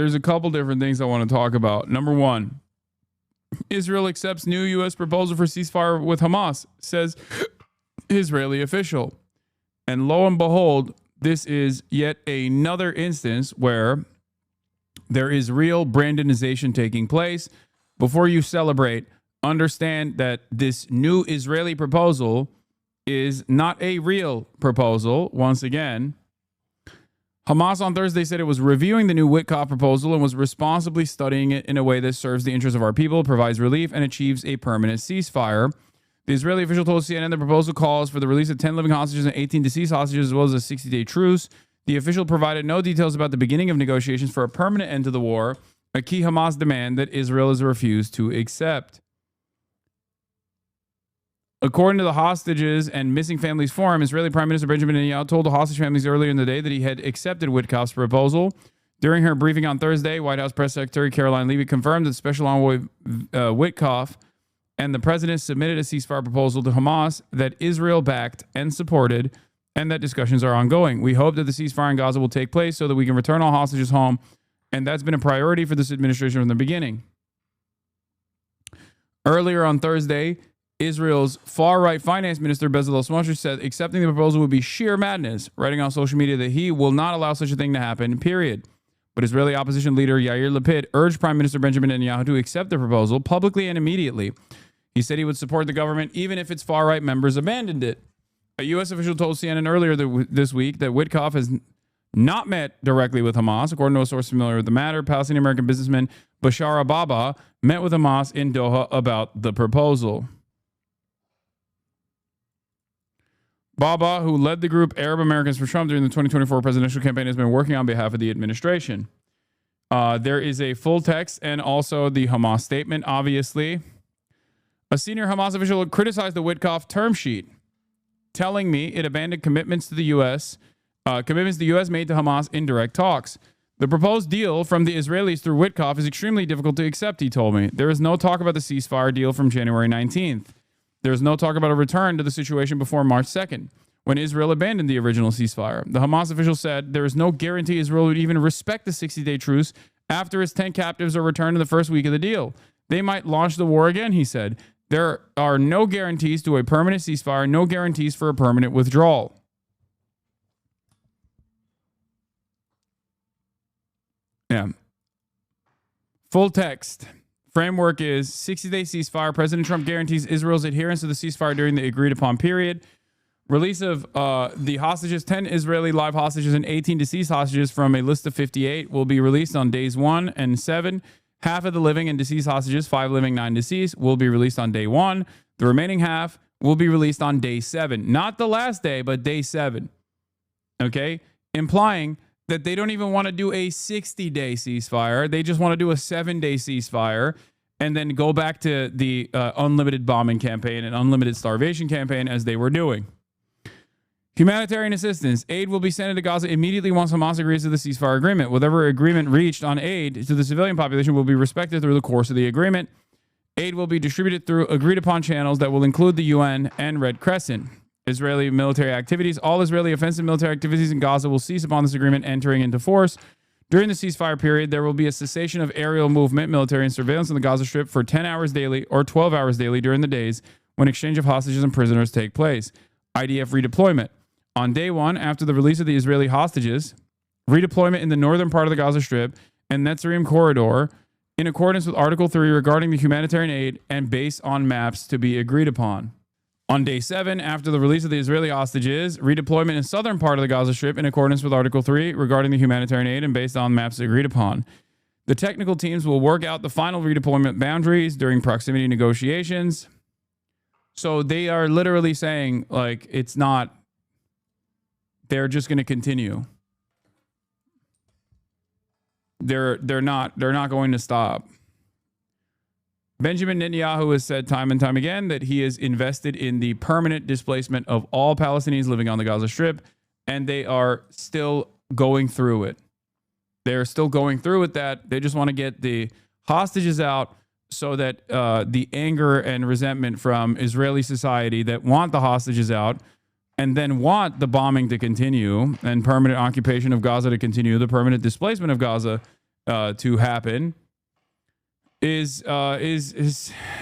there's a couple different things I want to talk about. Number one, Israel accepts new U.S. proposal for ceasefire with Hamas, says Israeli official. And lo and behold, this is yet another instance where there is real Brandonization taking place. Before you celebrate, understand that this new Israeli proposal is not a real proposal. Once again, Hamas on Thursday said it was reviewing the new Witkoff proposal and was responsibly studying it in a way that serves the interests of our people, provides relief, and achieves a permanent ceasefire. The Israeli official told CNN the proposal calls for the release of 10 living hostages and 18 deceased hostages, as well as a 60-day truce. The official provided no details about the beginning of negotiations for a permanent end to the war, a key Hamas demand that Israel has refused to accept. According to the Hostages and Missing Families Forum, Israeli Prime Minister Benjamin Netanyahu told the hostage families earlier in the day that he had accepted Witkoff's proposal. During her briefing on Thursday, White House Press Secretary Caroline Levy confirmed that Special Envoy Witkoff and the president submitted a ceasefire proposal to Hamas that Israel backed and supported, and that discussions are ongoing. We hope that the ceasefire in Gaza will take place so that we can return all hostages home, and that's been a priority for this administration from the beginning. Earlier on Thursday, Israel's far-right finance minister Bezalel Smotrich said accepting the proposal would be sheer madness, writing on social media that he will not allow such a thing to happen, period. But Israeli opposition leader Yair Lapid urged Prime Minister Benjamin Netanyahu to accept the proposal publicly and immediately. He said he would support the government even if its far-right members abandoned it. A U.S. official told CNN earlier this week that Witkoff has not met directly with Hamas. According to a source familiar with the matter, Palestinian-American businessman Bashar Ababa met with Hamas in Doha about the proposal. Baba, who led the group Arab Americans for Trump during the 2024 presidential campaign, has been working on behalf of the administration. There is a full text and also the Hamas statement, obviously. A senior Hamas official criticized the Witkoff term sheet, telling me it abandoned commitments the U.S. made to Hamas in direct talks. The proposed deal from the Israelis through Witkoff is extremely difficult to accept, he told me. There is no talk about the ceasefire deal from January 19th. There is no talk about a return to the situation before March 2nd, when Israel abandoned the original ceasefire. The Hamas official said there is no guarantee Israel would even respect the 60-day truce after its 10 captives are returned in the first week of the deal. They might launch the war again, he said. There are no guarantees to a permanent ceasefire, no guarantees for a permanent withdrawal. Yeah. Full text. Framework is 60-day ceasefire. President Trump guarantees Israel's adherence to the ceasefire during the agreed-upon period. Release of the hostages, 10 Israeli live hostages and 18 deceased hostages from a list of 58 will be released on days 1 and 7. Half of the living and deceased hostages, 5 living, 9 deceased, will be released on day 1. The remaining half will be released on day 7. Not the last day, but day 7. Okay? Implying that they don't even want to do a 60-day ceasefire. They just want to do a 7-day ceasefire and then go back to the unlimited bombing campaign and unlimited starvation campaign as they were doing. Humanitarian assistance. Aid will be sent into Gaza immediately once Hamas agrees to the ceasefire agreement. Whatever agreement reached on aid to the civilian population will be respected through the course of the agreement. Aid will be distributed through agreed-upon channels that will include the UN and Red Crescent. Israeli military activities. All Israeli offensive military activities in Gaza will cease upon this agreement entering into force. During the ceasefire period, there will be a cessation of aerial movement, military, and surveillance on the Gaza Strip for 10 hours daily or 12 hours daily during the days when exchange of hostages and prisoners take place. IDF redeployment. On day 1, after the release of the Israeli hostages, redeployment in the northern part of the Gaza Strip and Netzarim corridor in accordance with Article 3 regarding the humanitarian aid and based on maps to be agreed upon. On day 7, after the release of the Israeli hostages, redeployment in southern part of the Gaza Strip in accordance with Article 3 regarding the humanitarian aid and based on maps agreed upon. The technical teams will work out the final redeployment boundaries during proximity negotiations. So they are literally saying, like, it's not, they're just going to continue. They're not going to stop. Benjamin Netanyahu has said time and time again that he is invested in the permanent displacement of all Palestinians living on the Gaza Strip, and they are still going through it. They're still going through with that. They just want to get the hostages out so that the anger and resentment from Israeli society that want the hostages out and then want the bombing to continue and permanent occupation of Gaza to continue, the permanent displacement of Gaza, to happen is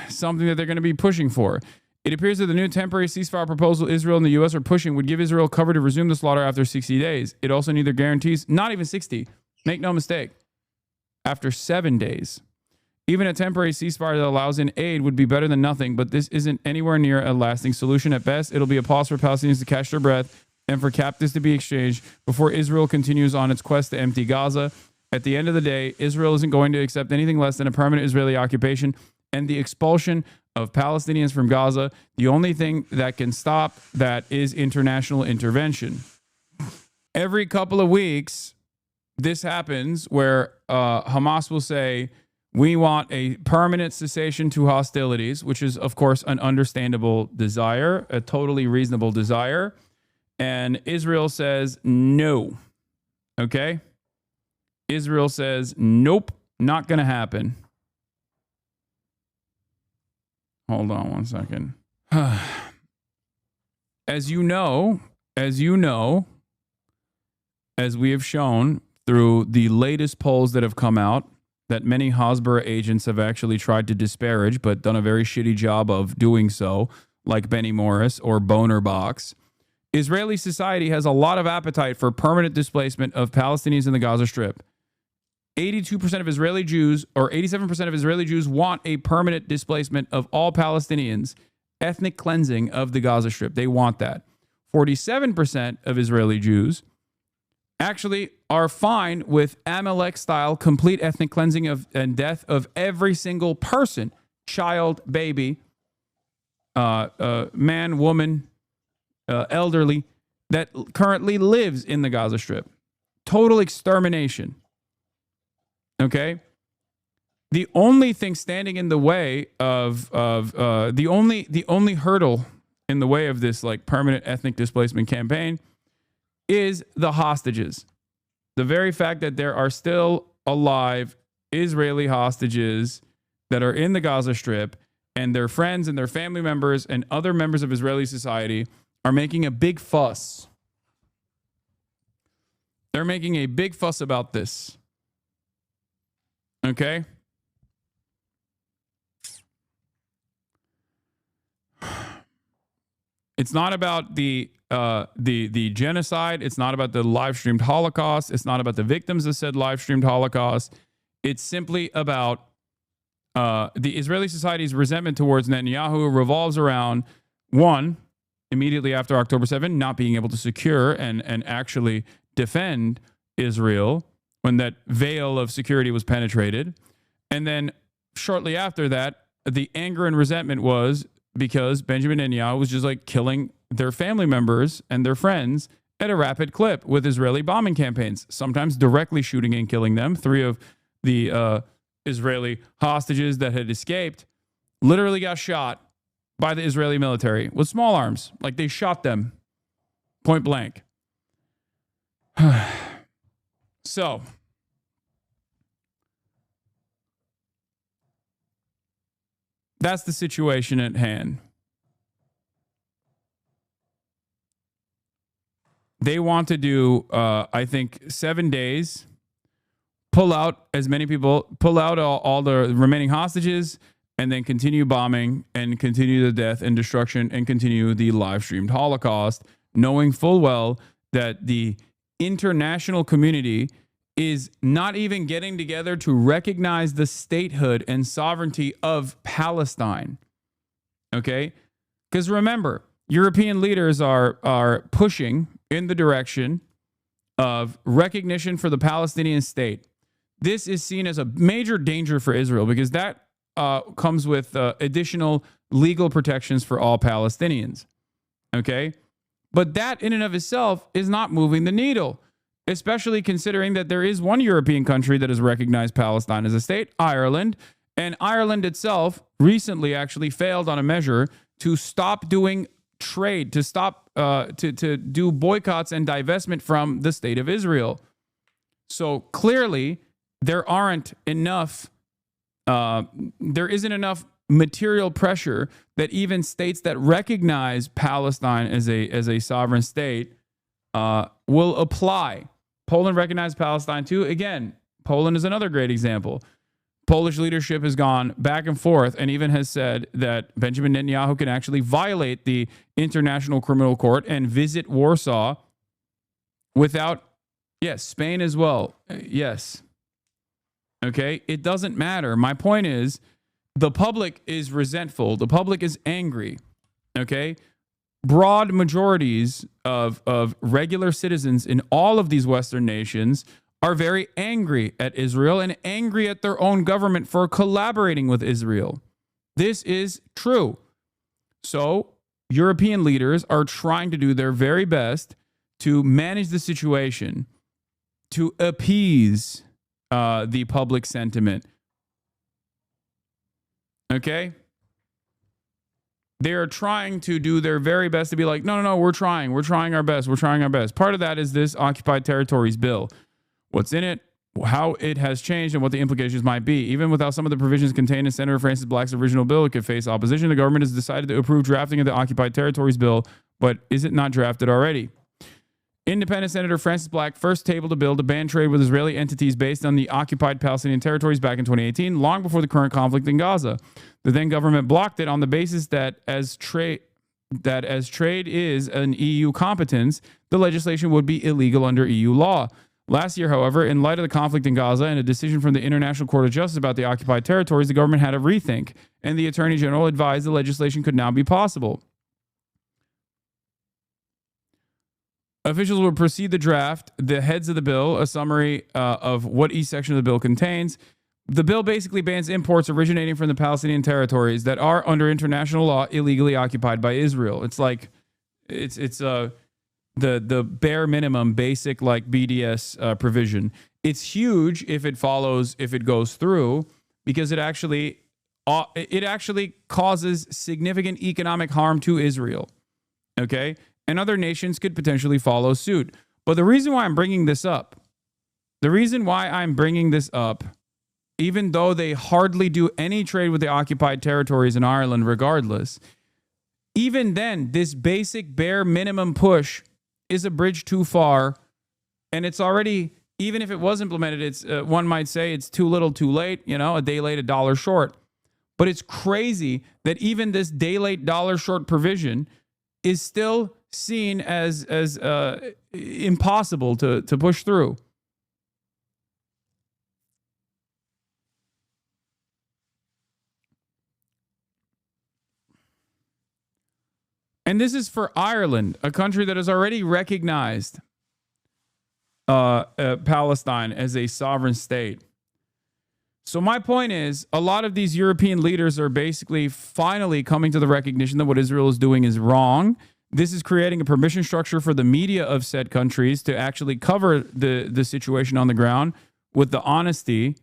something that they're going to be pushing for. It appears that the new temporary ceasefire proposal Israel and the U.S. are pushing would give Israel cover to resume the slaughter after 60 days. It also neither guarantees, not even 60, make no mistake, after 7 days. Even a temporary ceasefire that allows in aid would be better than nothing, but this isn't anywhere near a lasting solution. At best, it'll be a pause for Palestinians to catch their breath and for captives to be exchanged before Israel continues on its quest to empty Gaza. At the end of the day, Israel isn't going to accept anything less than a permanent Israeli occupation and the expulsion of Palestinians from Gaza. The only thing that can stop that is international intervention. Every couple of weeks, this happens where Hamas will say, we want a permanent cessation to hostilities, which is, of course, an understandable desire, a totally reasonable desire. And Israel says, no. Okay? Israel says, nope, not going to happen. Hold on one second. As you know, as we have shown through the latest polls that have come out, that many Hasbara agents have actually tried to disparage, but done a very shitty job of doing so, like Benny Morris or Boner Box. Israeli society has a lot of appetite for permanent displacement of Palestinians in the Gaza Strip. 82% of Israeli Jews, or 87% of Israeli Jews, want a permanent displacement of all Palestinians, ethnic cleansing of the Gaza Strip. They want that. 47% of Israeli Jews actually are fine with Amalek-style complete ethnic cleansing and death of every single person, child, baby, man, woman, elderly, that currently lives in the Gaza Strip. Total extermination. Okay? The only thing standing in the way of the only hurdle in the way of this like permanent ethnic displacement campaign is the hostages. The very fact that there are still alive Israeli hostages that are in the Gaza Strip, and their friends and their family members and other members of Israeli society are making a big fuss. They're making a big fuss about this. Okay? It's not about the genocide. It's not about the live-streamed Holocaust. It's not about the victims of said live-streamed Holocaust. It's simply about the Israeli society's resentment towards Netanyahu revolves around, one, immediately after October 7th, not being able to secure and actually defend Israel when that veil of security was penetrated. And then shortly after that, the anger and resentment was because Benjamin Netanyahu was just like killing their family members and their friends at a rapid clip with Israeli bombing campaigns, sometimes directly shooting and killing them. 3 of the Israeli hostages that had escaped literally got shot by the Israeli military with small arms. Like they shot them point blank. So, that's the situation at hand. They want to do, I think, 7 days, pull out as many people, pull out all the remaining hostages, and then continue bombing and continue the death and destruction and continue the live-streamed Holocaust, knowing full well that the international community is not even getting together to recognize the statehood and sovereignty of Palestine. Okay? Because remember, European leaders are pushing in the direction of recognition for the Palestinian state. This is seen as a major danger for Israel because that comes with additional legal protections for all Palestinians. Okay? But that in and of itself is not moving the needle, especially considering that there is one European country that has recognized Palestine as a state, Ireland, and Ireland itself recently actually failed on a measure to stop doing trade, to stop to do boycotts and divestment from the state of Israel. So clearly there aren't enough there isn't enough material pressure that even states that recognize Palestine as a sovereign state will apply. Poland recognized Palestine too. Again, Poland is another great example. Polish leadership has gone back and forth and even has said that Benjamin Netanyahu can actually violate the International Criminal Court and visit Warsaw without, yes, Spain as well. Yes. Okay. It doesn't matter. My point is the public is resentful. The public is angry. Okay. Broad majorities of regular citizens in all of these Western nations are very angry at Israel and angry at their own government for collaborating with Israel. This is true. So European leaders are trying to do their very best to manage the situation, to appease the public sentiment. Okay? They are trying to do their very best to be like, no, we're trying our best. Part of that is this occupied territories bill. What's in it, how it has changed, and what the implications might be. Even without some of the provisions contained in Senator Francis Black's original bill, it could face opposition. The government has decided to approve drafting of the occupied territories bill, but is it not drafted already? Independent Senator Francis Black first tabled a bill to ban trade with Israeli entities based on the occupied Palestinian territories back in 2018, long before the current conflict in Gaza. The then government blocked it on the basis that as trade is an EU competence, the legislation would be illegal under EU law. Last year, however, in light of the conflict in Gaza and a decision from the International Court of Justice about the occupied territories, the government had a rethink, and the Attorney General advised the legislation could now be possible. Officials will proceed to draft the heads of the bill, a summary of what each section of the bill contains. The bill basically bans imports originating from the Palestinian territories that are, under international law, illegally occupied by Israel. It's like, it's the bare minimum basic like BDS provision. It's huge if it goes through, because it actually causes significant economic harm to Israel. Okay? And other nations could potentially follow suit. But the reason why I'm bringing this up, even though they hardly do any trade with the occupied territories in Ireland regardless, even then, this basic bare minimum push is a bridge too far, and it's already, even if it was implemented, it's one might say it's too little too late, a day late, $1 short. But it's crazy that even this day late, $1 short provision is still seen as impossible to push through. And this is for Ireland, a country that has already recognized Palestine as a sovereign state. So my point is, a lot of these European leaders are basically finally coming to the recognition that what Israel is doing is wrong. This is creating a permission structure for the media of said countries to actually cover the situation on the ground with the honesty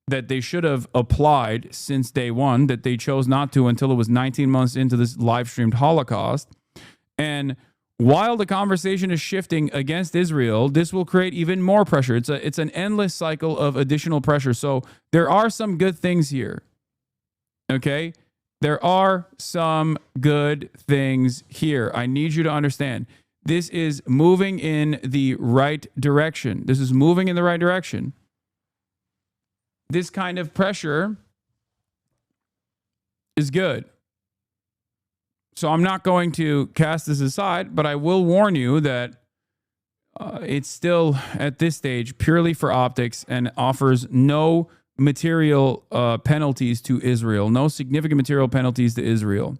that they should have applied since day one, that they chose not to until it was 19 months into this live-streamed Holocaust. And while the conversation is shifting against Israel, this will create even more pressure. It's an endless cycle of additional pressure. So there are some good things here. Okay? There are some good things here. I need you to understand. This is moving in the right direction. This kind of pressure is good. So I'm not going to cast this aside, but I will warn you that it's still, at this stage, purely for optics and offers no material penalties to Israel, no significant material penalties to Israel.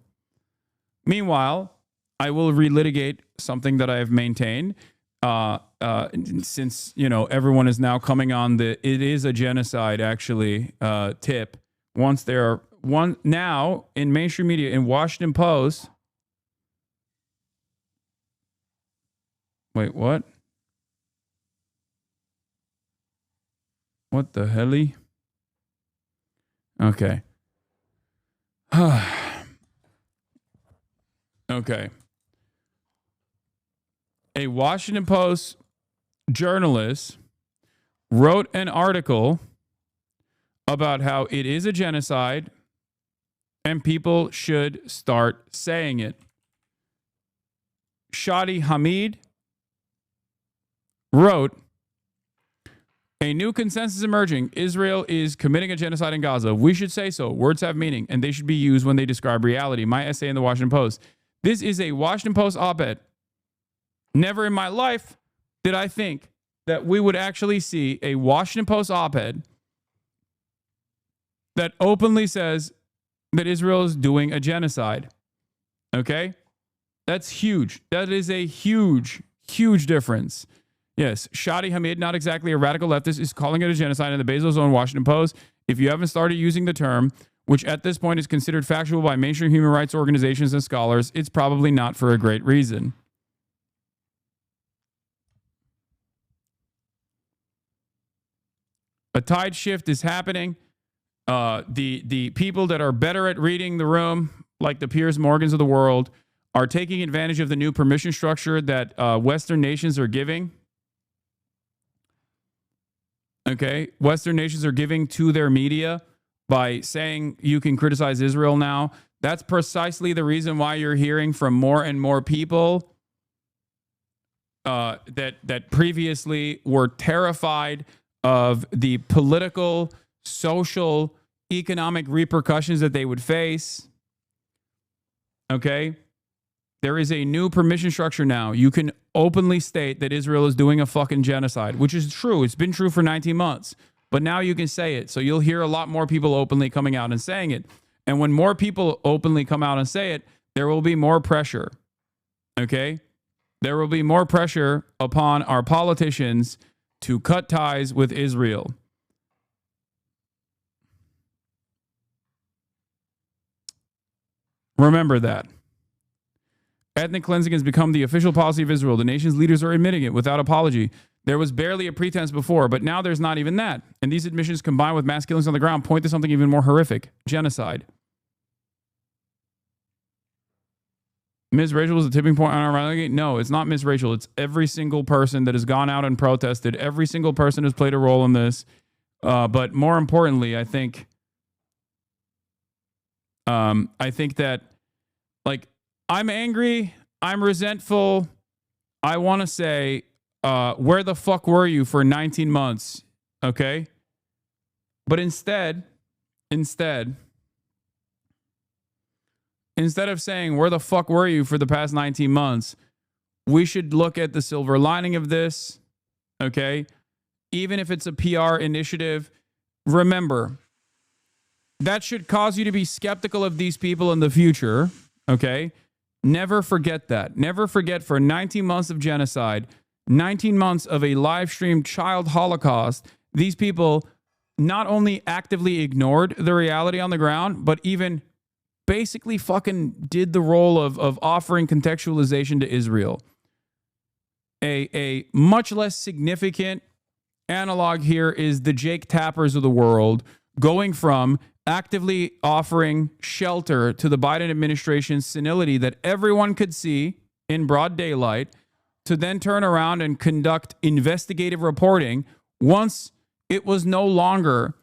Meanwhile, I will relitigate something that I have maintained since, everyone is now coming on the it is a genocide, actually, tip. Once there are now in mainstream media, in Washington Post. Wait, what? What the helly? Okay. Okay. A Washington Post journalist wrote an article about how it is a genocide and people should start saying it. Shadi Hamid wrote, A new consensus emerging. Israel is committing a genocide in Gaza. We should say so. Words have meaning, and they should be used when they describe reality. My essay in the Washington Post. This is a Washington Post op-ed. Never in my life did I think that we would actually see a Washington Post op-ed that openly says that Israel is doing a genocide. Okay? That's huge. That is a huge, huge difference. Yes, Shadi Hamid, not exactly a radical leftist, is calling it a genocide in the Bezos' own Washington Post. If you haven't started using the term, which at this point is considered factual by mainstream human rights organizations and scholars, it's probably not for a great reason. A tide shift is happening. The people that are better at reading the room, like the Piers Morgans of the world, are taking advantage of the new permission structure that Western nations are giving. Okay, Western nations are giving to their media by saying you can criticize Israel now. That's precisely the reason why you're hearing from more and more people that previously were terrified of the political, social, economic repercussions that they would face. Okay? There is a new permission structure now. You can openly state that Israel is doing a fucking genocide, which is true. It's been true for 19 months. But now you can say it. So you'll hear a lot more people openly coming out and saying it. And when more people openly come out and say it, there will be more pressure. Okay? There will be more pressure upon our politicians to cut ties with Israel. Remember that. Ethnic cleansing has become the official policy of Israel. The nation's leaders are admitting it without apology. There was barely a pretense before, but now there's not even that. And these admissions combined with mass killings on the ground point to something even more horrific: genocide. Ms. Rachel was a tipping point on our rally. No, it's not Ms. Rachel. It's every single person that has gone out and protested. Every single person has played a role in this. But more importantly, I think that, like, I'm angry. I'm resentful. I want to say, where the fuck were you for 19 months? Okay. But instead of saying, where the fuck were you for the past 19 months, we should look at the silver lining of this. Okay. Even if it's a PR initiative, remember, that should cause you to be skeptical of these people in the future. Okay. Never forget that. Never forget, for 19 months of genocide, 19 months of a live streamed child holocaust, these people not only actively ignored the reality on the ground, but even basically fucking did the role of offering contextualization to Israel. A much less significant analog here is the Jake Tappers of the world going from actively offering shelter to the Biden administration's senility that everyone could see in broad daylight, to then turn around and conduct investigative reporting once it was no longer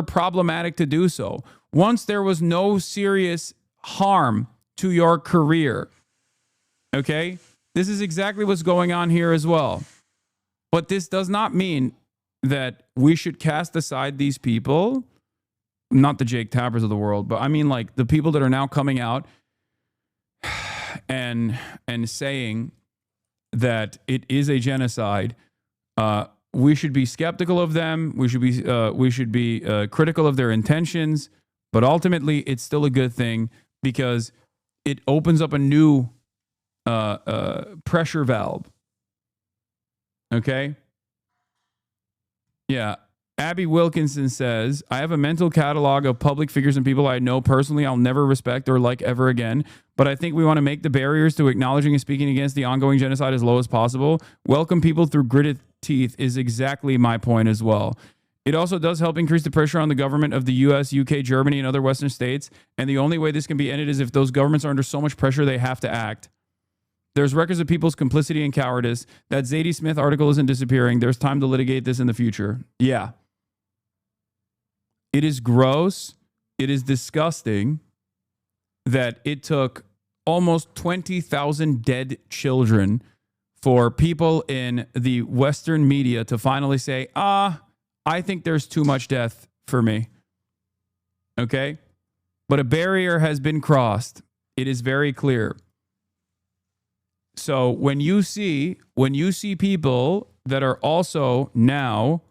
problematic to do so, once there was no serious harm to your career. Okay? This is exactly what's going on here as well. But this does not mean that we should cast aside these people. Not the Jake Tappers of the world, but I mean, like, the people that are now coming out and saying that it is a genocide. We should be skeptical of them. We should be critical of their intentions. But ultimately, it's still a good thing because it opens up a new pressure valve. Okay? Yeah. Abby Wilkinson says, I have a mental catalog of public figures and people I know personally I'll never respect or like ever again, but I think we want to make the barriers to acknowledging and speaking against the ongoing genocide as low as possible. Welcome people through gritted teeth is exactly my point as well. It also does help increase the pressure on the government of the US, UK, Germany, and other Western states, and the only way this can be ended is if those governments are under so much pressure they have to act. There's records of people's complicity and cowardice. That Zadie Smith article isn't disappearing. There's time to litigate this in the future. Yeah. It is gross. It is disgusting that it took almost 20,000 dead children for people in the Western media to finally say, I think there's too much death for me. Okay? But a barrier has been crossed. It is very clear. So when you see people that are also now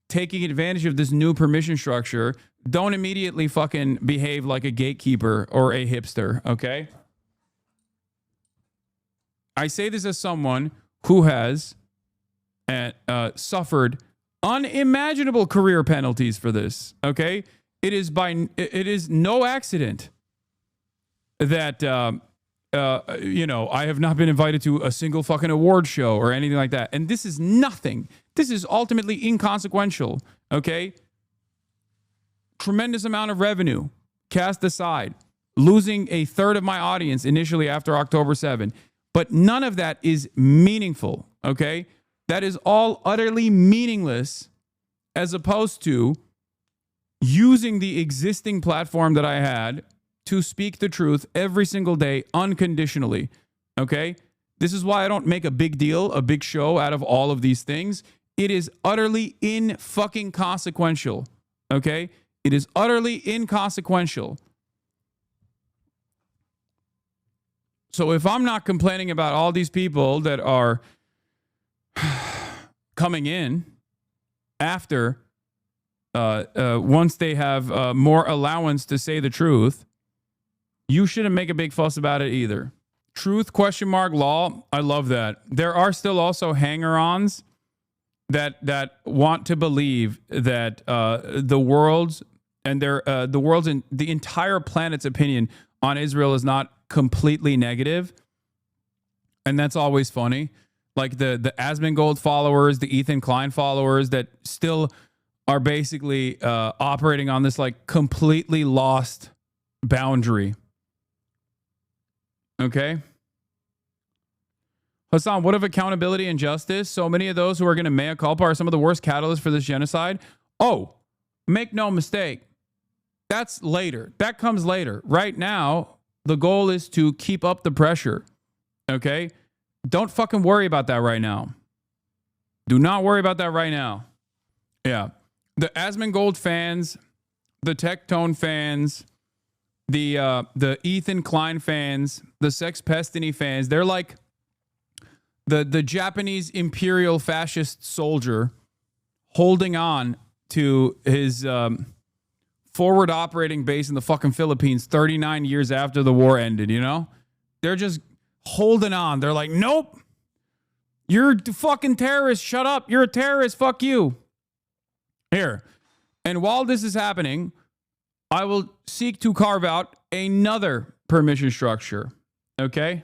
taking advantage of this new permission structure, don't immediately fucking behave like a gatekeeper or a hipster, okay? I say this as someone who has suffered unimaginable career penalties for this, okay? It is no accident that I have not been invited to a single fucking award show or anything like that. And this is nothing. This is ultimately inconsequential, okay? Tremendous amount of revenue cast aside, losing a third of my audience initially after October 7. But none of that is meaningful, okay? That is all utterly meaningless as opposed to using the existing platform that I had to speak the truth every single day unconditionally, okay? This is why I don't make a big deal, a big show out of all of these things. It is utterly fucking consequential, okay? It is utterly inconsequential. So if I'm not complaining about all these people that are coming in after, once they have more allowance to say the truth, you shouldn't make a big fuss about it either. Truth ? Law. I love that. There are still also hanger-ons that want to believe that the world's and the entire planet's opinion on Israel is not completely negative, and that's always funny. Like the Asmongold followers, the Ethan Klein followers that still are basically operating on this like completely lost boundary. Okay. Hasan, what of accountability and justice? So many of those who are going to mea culpa are some of the worst catalysts for this genocide. Oh, make no mistake. That's later. That comes later. Right now, the goal is to keep up the pressure. Okay? Don't fucking worry about that right now. Do not worry about that right now. Yeah. The Asmongold fans, the Tectone fans, the Ethan Klein fans, the Sex Pestiny fans, they're like the Japanese imperial fascist soldier holding on to his forward operating base in the fucking Philippines 39 years after the war ended, you know? They're just holding on. They're like, nope, you're a fucking terrorist. Shut up. You're a terrorist. Fuck you. Here. And while this is happening, I will seek to carve out another permission structure. Okay?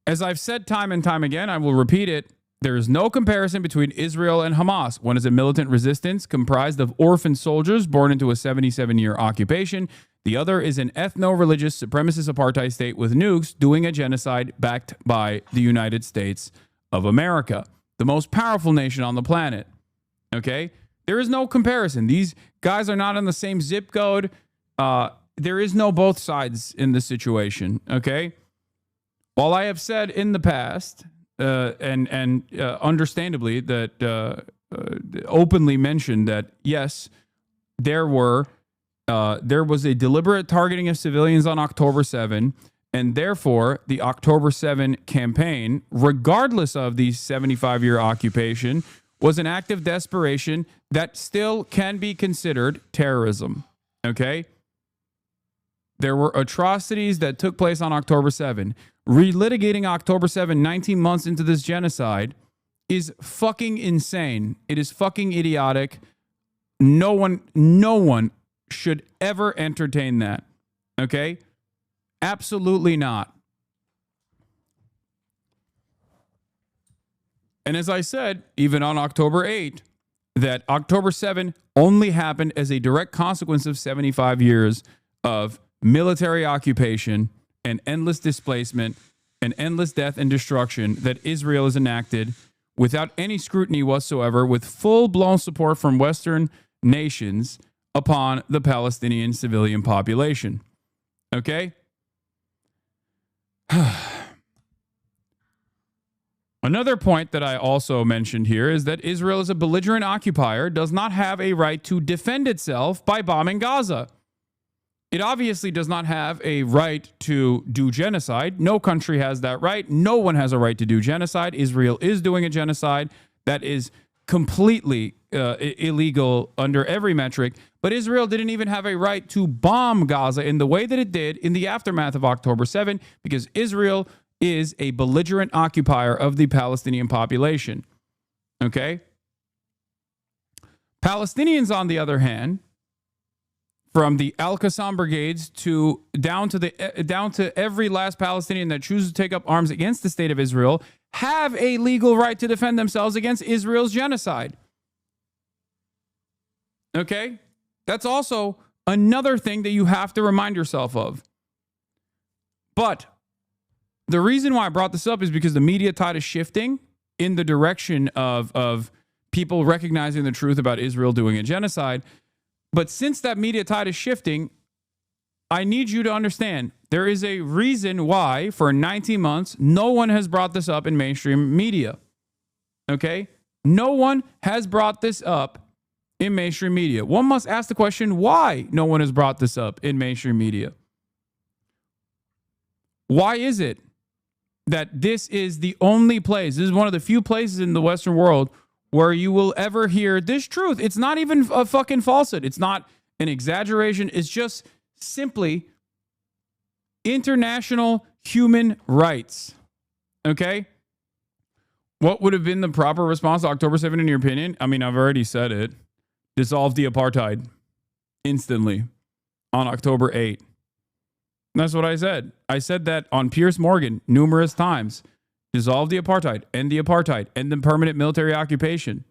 As I've said time and time again, I will repeat it. There is no comparison between Israel and Hamas. One is a militant resistance comprised of orphan soldiers born into a 77-year occupation. The other is an ethno-religious supremacist apartheid state with nukes doing a genocide backed by the United States of America, the most powerful nation on the planet. Okay? There is no comparison. These guys are not in the same zip code. There is no both sides in this situation. Okay? While I have said in the past, and understandably that openly mentioned that, yes, there was a deliberate targeting of civilians on October 7, and therefore the October 7 campaign, regardless of the 75-year occupation, was an act of desperation that still can be considered terrorism. Okay? There were atrocities that took place on October 7. Relitigating October 7, 19 months into this genocide is fucking insane. It is fucking idiotic. No one should ever entertain that. Okay? Absolutely not. And as I said, even on October 8, that October 7 only happened as a direct consequence of 75 years of military occupation and endless displacement and endless death and destruction that Israel has enacted without any scrutiny whatsoever, with full-blown support from Western nations upon the Palestinian civilian population. Okay? Another point that I also mentioned here is that Israel is a belligerent occupier, does not have a right to defend itself by bombing Gaza. It obviously does not have a right to do genocide. No country has that right. No one has a right to do genocide. Israel is doing a genocide that is completely illegal under every metric. But Israel didn't even have a right to bomb Gaza in the way that it did in the aftermath of October 7, because Israel is a belligerent occupier of the Palestinian population. Okay? Palestinians, on the other hand, from the Al-Qassam brigades down to every last Palestinian that chooses to take up arms against the state of Israel, have a legal right to defend themselves against Israel's genocide. Okay? That's also another thing that you have to remind yourself of. But the reason why I brought this up is because the media tide is shifting in the direction of people recognizing the truth about Israel doing a genocide. But since that media tide is shifting, I need you to understand there is a reason why for 19 months no one has brought this up in mainstream media. Okay? No one has brought this up in mainstream media. One must ask the question, why no one has brought this up in mainstream media? Why is it that this is the only place, this is one of the few places in the Western world where you will ever hear this truth? It's not even a fucking falsehood. It's not an exaggeration. It's just simply international human rights. Okay? What would have been the proper response to October 7 in your opinion? I mean, I've already said it. Dissolve the apartheid instantly on October 8. That's what I said. I said that on Piers Morgan numerous times. Dissolve the apartheid, end the permanent military occupation,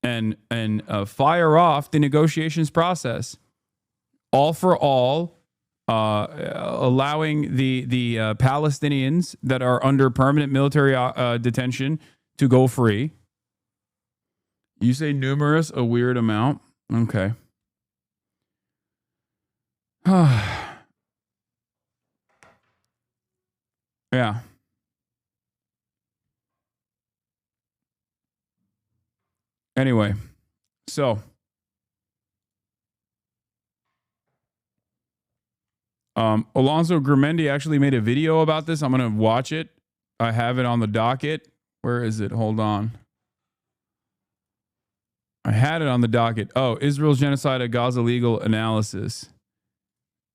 and fire off the negotiations process. All for all, allowing the Palestinians that are under permanent military detention to go free. You say numerous, a weird amount. Okay. Yeah. Anyway, so Alonso Grimendi actually made a video about this. I'm going to watch it. I have it on the docket. Where is it? Hold on. I had it on the docket. Oh, Israel's genocide at Gaza legal analysis.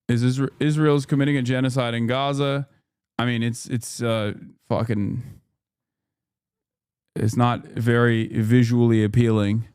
Is Israel's committing a genocide in Gaza? I mean, it's fucking, it's not very visually appealing.